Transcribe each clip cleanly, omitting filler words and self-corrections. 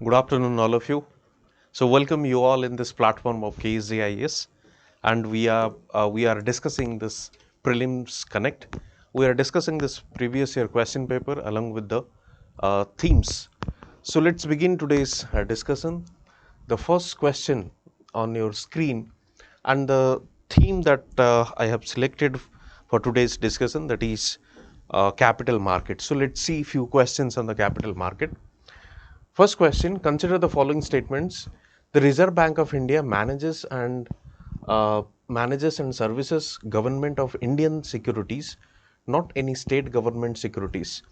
Good afternoon, all of you. So, welcome you all in this platform of KSG IAS, and we are discussing this Prelims Connect. We are discussing this previous year question paper along with the themes. So, let's begin today's discussion. The first question on your screen, and the theme that I have selected for today's discussion, that is capital market. So, let's see a few questions on the capital market. First question, consider the following statements. The Reserve Bank of India manages and services government of Indian securities, not any state government securities.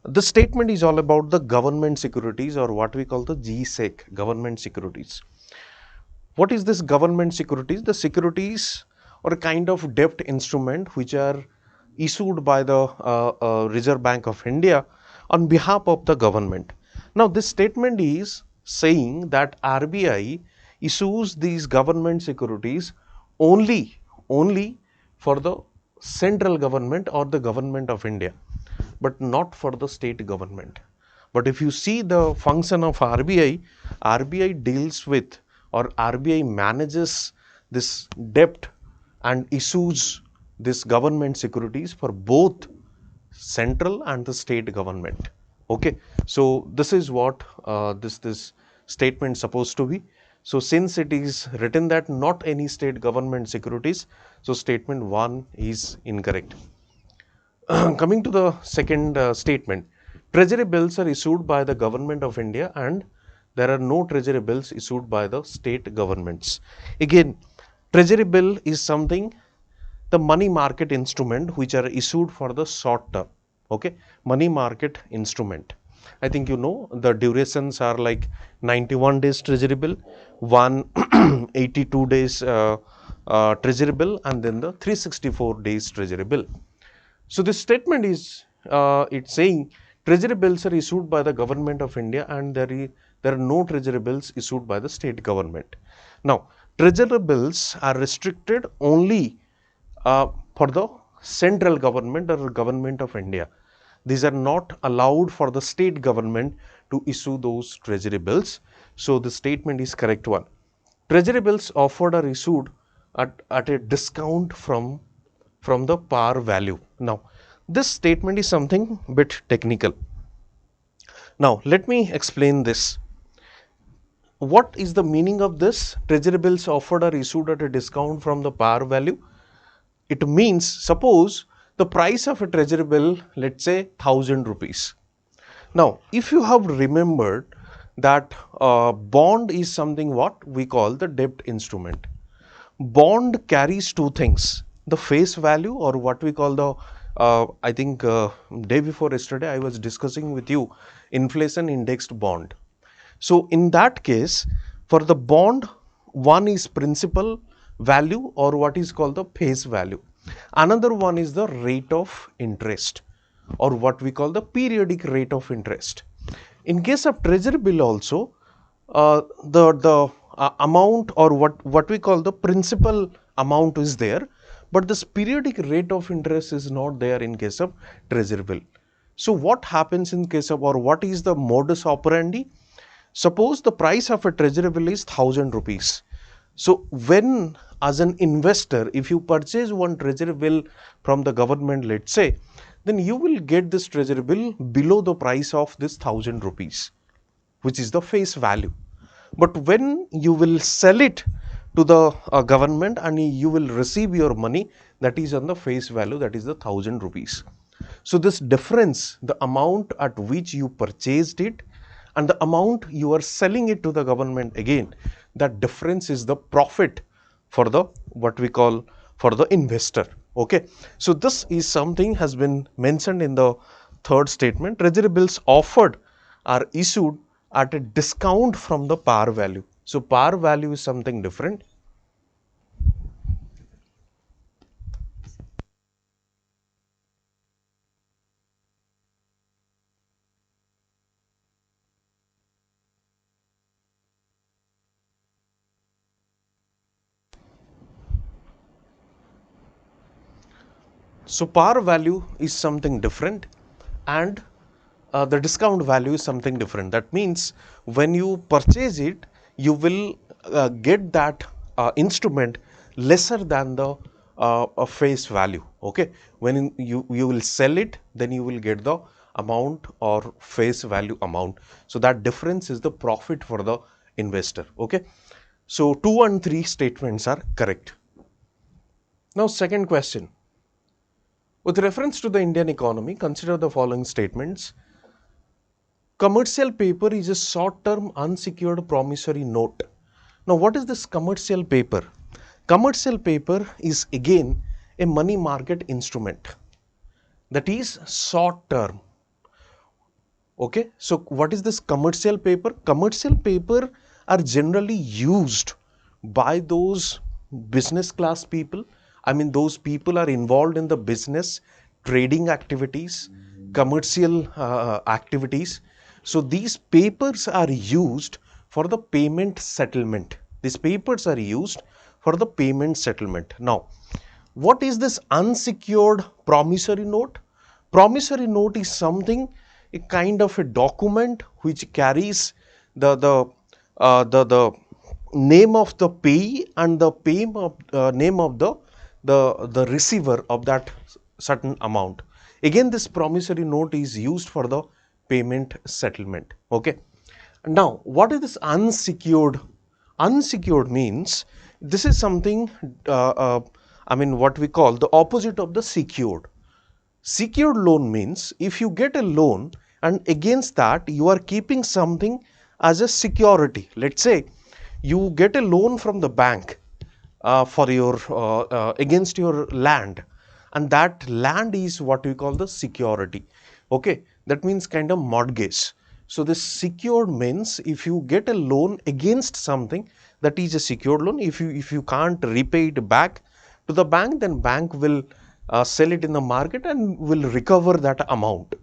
The statement is all about the government securities, or what we call the GSEC, government securities. What is this government securities? The securities are a kind of debt instrument which are issued by the Reserve Bank of India on behalf of the government. Now, this statement is saying that RBI issues these government securities only for the central government or the government of India, but not for the state government. But if you see the function of RBI, RBI deals with, or RBI manages this debt and issues this government securities for both central and the state government. Okay, so this is what this statement supposed to be. So since it is written that not any state government securities, so statement 1 is incorrect. Coming to the second statement, treasury bills are issued by the government of India and there are no treasury bills issued by the state governments. Again, treasury bill is something, the money market instrument which are issued for the short term. Okay, money market instrument. I think you know the durations are like 91 days treasury bill, 182 days treasury bill, and then the 364 days treasury bill. So this statement is it's saying treasury bills are issued by the government of India and there are no treasury bills issued by the state government. Now, treasury bills are restricted only for the central government or government of India. These are not allowed for the state government to issue those treasury bills. So the statement is correct one. Treasury bills offered are issued at a discount from the par value. Now, this statement is something bit technical. Now, let me explain this. What is the meaning of this? Treasury bills offered are issued at a discount from the par value. It means, suppose the price of a treasury bill, let's say 1000 rupees. Now, if you have remembered that bond is something what we call the debt instrument. Bond carries two things, the face value, or what we call the I think day before yesterday I was discussing with you inflation indexed bond. So in that case, for the bond, one is principal value or what is called the face value. Another one is the rate of interest or what we call the periodic rate of interest. In case of treasury bill also, the amount or what we call the principal amount is there, but this periodic rate of interest is not there in case of treasury bill. So what happens in case of, or what is the modus operandi? Suppose the price of a treasury bill is 1000 rupees. So when as an investor, if you purchase one treasury bill from the government, let's say, then you will get this treasury bill below the price of this 1000 rupees, which is the face value. But when you will sell it to the government and you will receive your money, that is on the face value, that is the 1000 rupees. So this difference, the amount at which you purchased it and the amount you are selling it to the government, again, that difference is the profit for the what we call for the investor. Okay, so this is something has been mentioned in the third statement. Treasury bills offered are issued at a discount from the par value. So par value is something different. So par value is something different, and the discount value is something different. That means when you purchase it, you will get that instrument lesser than the face value. Okay, when you will sell it, then you will get the amount or face value amount. So that difference is the profit for the investor. Okay, so 2 and 3 statements are correct. Now second question. With reference to the Indian economy, consider the following statements. Commercial paper is a short-term unsecured promissory note. Now, what is this commercial paper? Commercial paper is again a money market instrument that is short-term. Okay, so what is this commercial paper? Commercial paper are generally used by those business class people. I mean, those people are involved in the business, trading activities, commercial activities. So these papers are used for the payment settlement. These papers are used for the payment settlement. Now, what is this unsecured promissory note? Promissory note is something, a kind of a document which carries the name of the payee and the name of the receiver of that certain amount. Again, this promissory note is used for the payment settlement. Okay. Now, what is this unsecured? Unsecured means this is something, what we call the opposite of the secured. Secured loan means if you get a loan and against that you are keeping something as a security. Let's say you get a loan from the bank for your against your land, and that land is what we call the security. Okay, that means kind of mortgage. So this secured means if you get a loan against something, that is a secured loan. If you can't repay it back to the bank, then bank will sell it in the market and will recover that amount.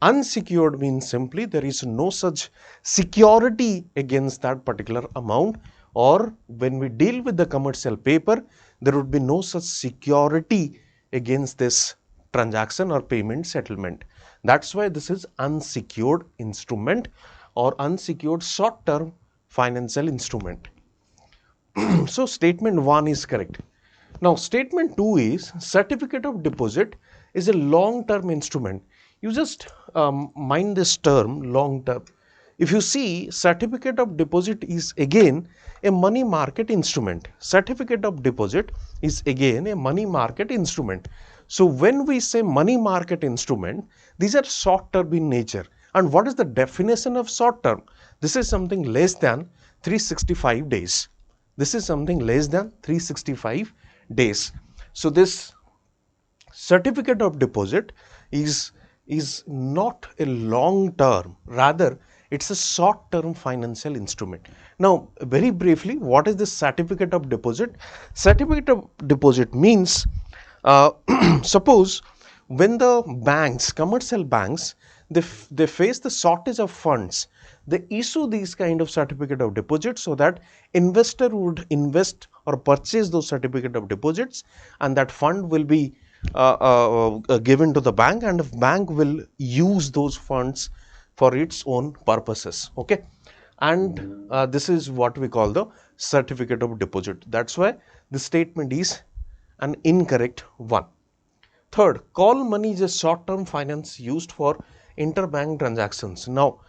Unsecured means simply there is no such security against that particular amount, or when we deal with the commercial paper, there would be no such security against this transaction or payment settlement. That's why this is unsecured instrument or unsecured short-term financial instrument. So statement 1 is correct. Now statement 2 is certificate of deposit is a long-term instrument. You just mind this term, long-term. If you see, certificate of deposit is again a money market instrument. Certificate of deposit is again a money market instrument. So when we say money market instrument, these are short-term in nature. And what is the definition of short-term? This is something less than 365 days. This is something less than 365 days. So this certificate of deposit is not a long term, rather it's a short term financial instrument. Now very briefly, what is this certificate of deposit? Certificate of deposit means suppose when the banks, commercial banks, they face the shortage of funds, they issue these kind of certificate of deposit so that investor would invest or purchase those certificate of deposits, and that fund will be given to the bank, and the bank will use those funds for its own purposes. Okay, and this is what we call the certificate of deposit. That's why the statement is an incorrect one. Third, call money is a short-term finance used for interbank transactions. Now,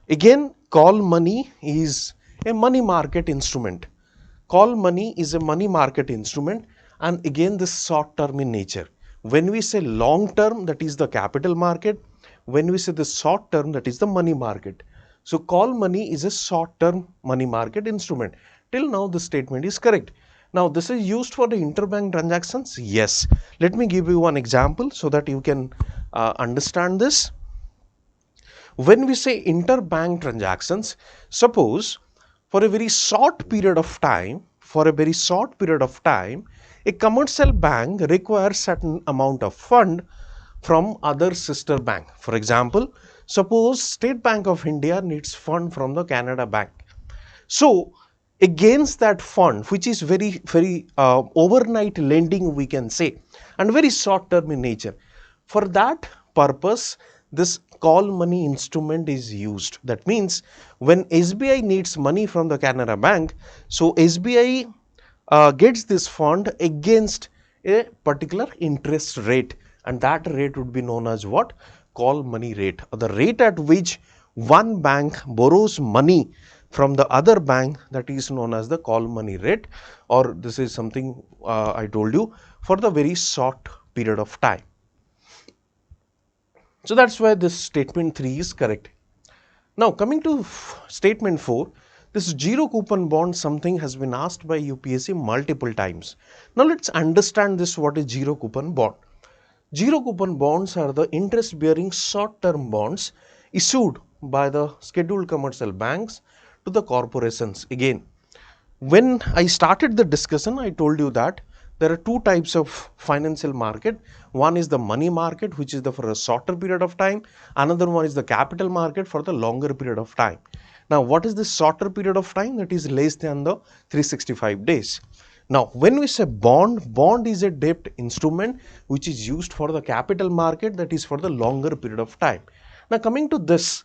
again, call money is a money market instrument. Call money is a money market instrument, and again this short-term in nature. When we say long-term, that is the capital market. When we say the short-term, that is the money market. So call money is a short-term money market instrument. Till now, the statement is correct. Now, this is used for the interbank transactions. Yes. Let me give you one example so that you can understand this. When we say interbank transactions, suppose for a very short period of time, a commercial bank requires certain amount of fund from other sister bank. For example, suppose State Bank of India needs fund from the Canada Bank. So against that fund, which is very overnight lending, we can say, and very short term in nature, for that purpose this call money instrument is used. That means when SBI needs money from the Canara Bank, so SBI gets this fund against a particular interest rate, and that rate would be known as what? Call money rate, or the rate at which one bank borrows money from the other bank, that is known as the call money rate, or this is something I told you, for the very short period of time. So that's why this statement 3 is correct. Now coming to statement 4, this zero coupon bond, something has been asked by UPSC multiple times. Now let's understand this, what is zero coupon bond. Zero coupon bonds are the interest bearing short term bonds issued by the scheduled commercial banks to the corporations. Again, when I started the discussion, I told you that there are two types of financial market. One is the money market, which is for a shorter period of time. Another one is the capital market for the longer period of time. Now, what is this shorter period of time? That is less than the 365 days. Now, when we say bond, bond is a debt instrument which is used for the capital market, that is for the longer period of time. Now, coming to this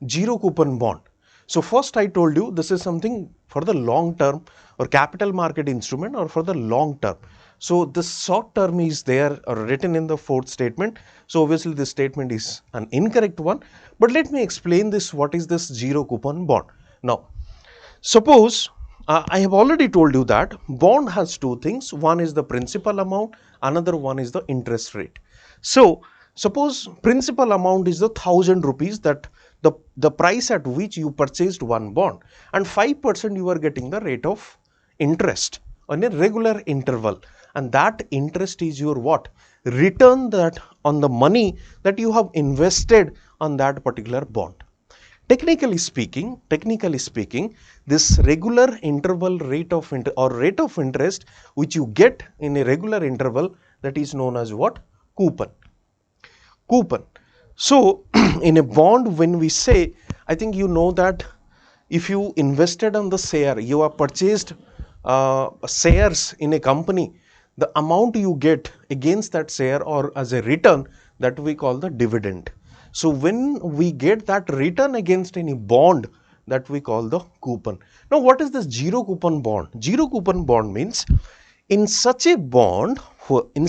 zero coupon bond. So first I told you this is something for the long term or capital market instrument or for the long term. So this short term is there or written in the fourth statement. So obviously this statement is an incorrect one. But let me explain this, what is this zero coupon bond. Now suppose I have already told you that bond has two things. One is the principal amount, another one is the interest rate. So suppose principal amount is the 1000 rupees, that the price at which you purchased one bond, and 5% you are getting the rate of interest on a regular interval, and that interest is your what? Return that on the money that you have invested on that particular bond. Technically speaking, this regular interval rate of interest which you get in a regular interval, that is known as what? Coupon. So in a bond, when we say, I think you know that if you invested on the share, you have purchased shares in a company, the amount you get against that share or as a return, that we call the dividend. So when we get that return against any bond, that we call the coupon. Now what is this zero coupon bond? Zero coupon bond means in such a bond, just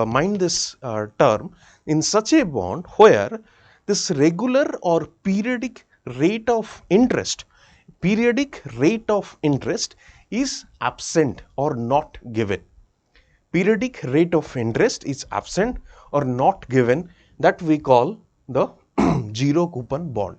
mind this term, in such a bond where this regular or periodic rate of interest is absent or not given. Periodic rate of interest is absent or not given, that we call the zero coupon bond.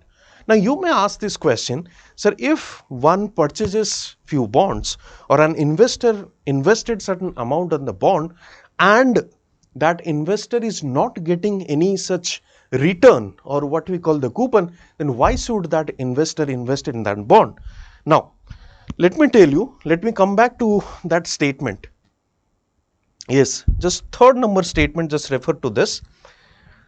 Now you may ask this question, sir, if one purchases few bonds or an investor invested certain amount on the bond and that investor is not getting any such return or what we call the coupon, then why should that investor invest in that bond? Now let me tell you, let me come back to that statement. Yes, just third number statement, just refer to this.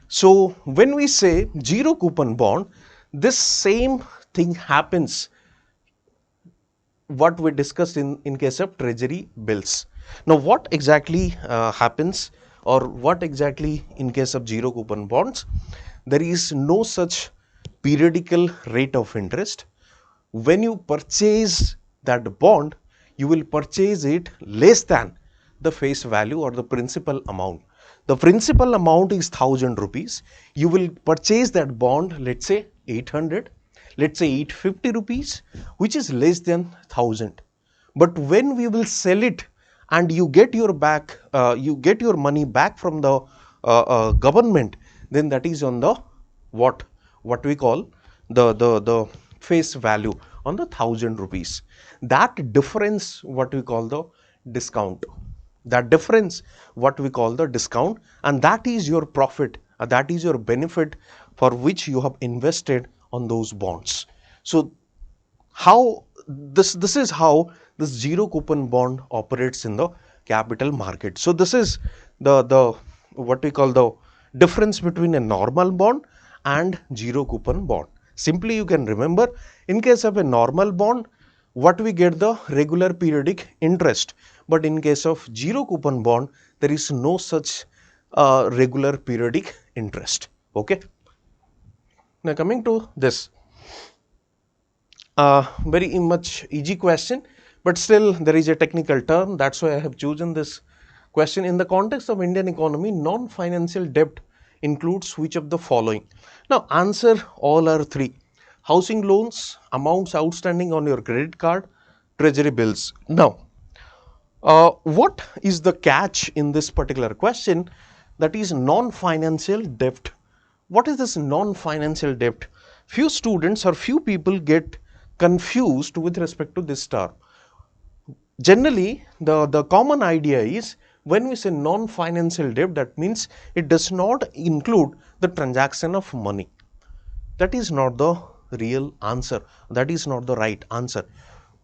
So when we say zero coupon bond, this same thing happens what we discussed in case of treasury bills. Now what exactly happens, or what exactly in case of zero coupon bonds? There is no such periodical rate of interest. When you purchase that bond, you will purchase it less than the face value or the principal amount. The principal amount is 1000 rupees. You will purchase that bond, let's say 800, let's say 850 rupees, which is less than 1000. But when we will sell it and you get your money back from the government, then that is on the what we call the face value on the 1000 rupees. That difference, what we call the discount. That difference, what we call the discount, and that is your profit, that is your benefit for which you have invested on those bonds. So how this is how this zero coupon bond operates in the capital market. So this is the what we call the difference between a normal bond and zero coupon bond. Simply you can remember, in case of a normal bond, what we get the regular periodic interest, but in case of zero coupon bond, there is no such regular periodic interest. Okay. Now coming to this, very much easy question, but still there is a technical term. That's why I have chosen this question. In the context of Indian economy, non-financial debt includes which of the following? Now answer all are three: housing loans, amounts outstanding on your credit card, treasury bills. Now what is the catch in this particular question? That is non-financial debt. What is this non-financial debt? Few students or few people get confused with respect to this term. Generally, the common idea is when we say non-financial debt, that means it does not include the transaction of money. That is not the real answer. That is not the right answer.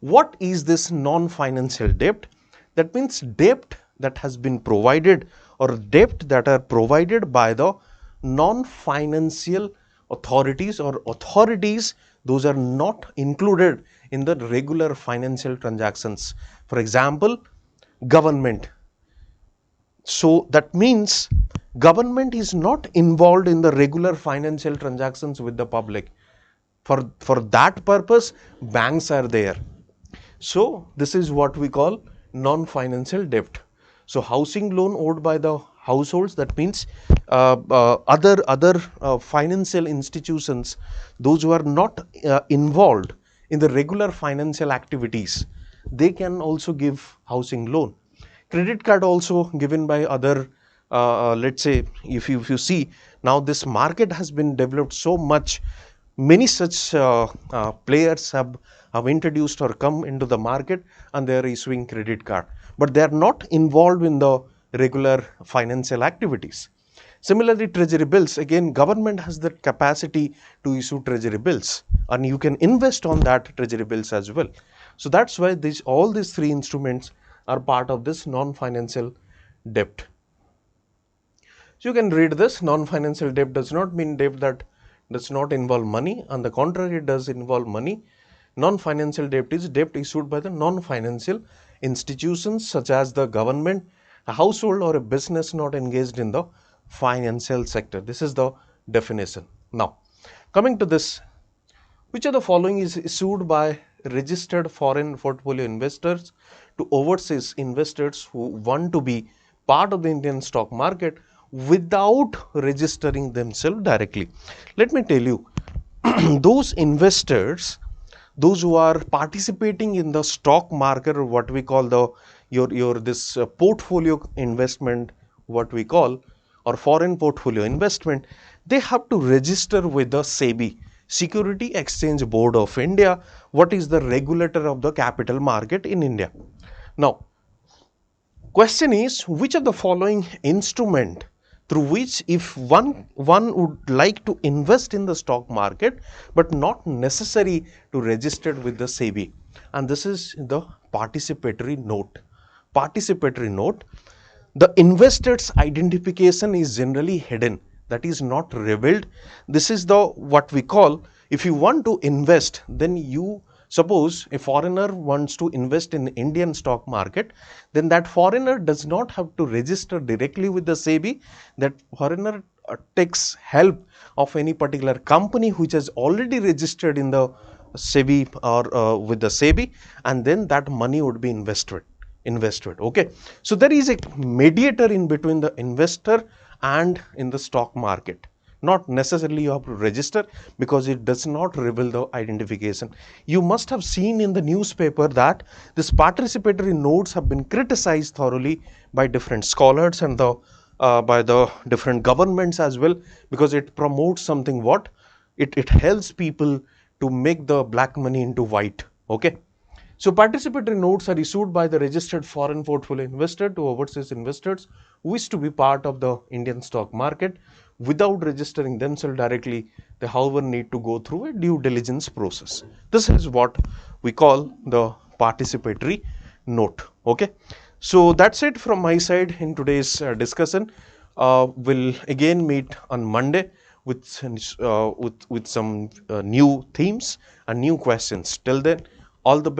What is this non-financial debt? That means debt that has been provided or debt that are provided by the non-financial authorities or authorities. Those are not included in the regular financial transactions. For example, government. So that means government is not involved in the regular financial transactions with the public. For that purpose, banks are there. So this is what we call non-financial debt. So housing loan owed by the households, that means other financial institutions, those who are not involved in the regular financial activities, they can also give housing loan. Credit card also given by other, let's say, if you see now this market has been developed so much, many such players have introduced or come into the market and they are issuing credit card, but they are not involved in the regular financial activities. Similarly, treasury bills, again government has the capacity to issue treasury bills and you can invest on that treasury bills as well. So that's why all these three instruments are part of this non-financial debt. So you can read this: non-financial debt does not mean debt that does not involve money. On the contrary, it does involve money. Non-financial debt is debt issued by the non-financial institutions such as the government, a household or a business not engaged in the financial sector. This is the definition. Now, coming to this, which of the following is issued by registered foreign portfolio investors to overseas investors who want to be part of the Indian stock market without registering themselves directly? Let me tell you, those investors, those who are participating in the stock market, or what we call the this portfolio investment, what we call, or foreign portfolio investment, they have to register with the SEBI, Security Exchange Board of India, what is the regulator of the capital market in India. Now, question is, which of the following instrument through which if one would like to invest in the stock market but not necessary to register with the SEBI, and this is the participatory note. Participatory note, the investor's identification is generally hidden, that is not revealed. This is the what we call, if you want to invest, then you suppose a foreigner wants to invest in Indian stock market, then that foreigner does not have to register directly with the SEBI. That foreigner takes help of any particular company which has already registered in the SEBI or with the SEBI, and then that money would be invested. Okay, so there is a mediator in between the investor and in the stock market. Not necessarily you have to register because it does not reveal the identification. You must have seen in the newspaper that this participatory notes have been criticized thoroughly by different scholars and by the different governments as well, because it promotes something what? It helps people to make the black money into white. Okay. So participatory notes are issued by the registered foreign portfolio investor to overseas investors who wish to be part of the Indian stock market without registering themselves directly. They, however, need to go through a due diligence process. This is what we call the participatory note. Okay. So that's it from my side in today's discussion. We'll again meet on Monday with some new themes and new questions. Till then, all the best.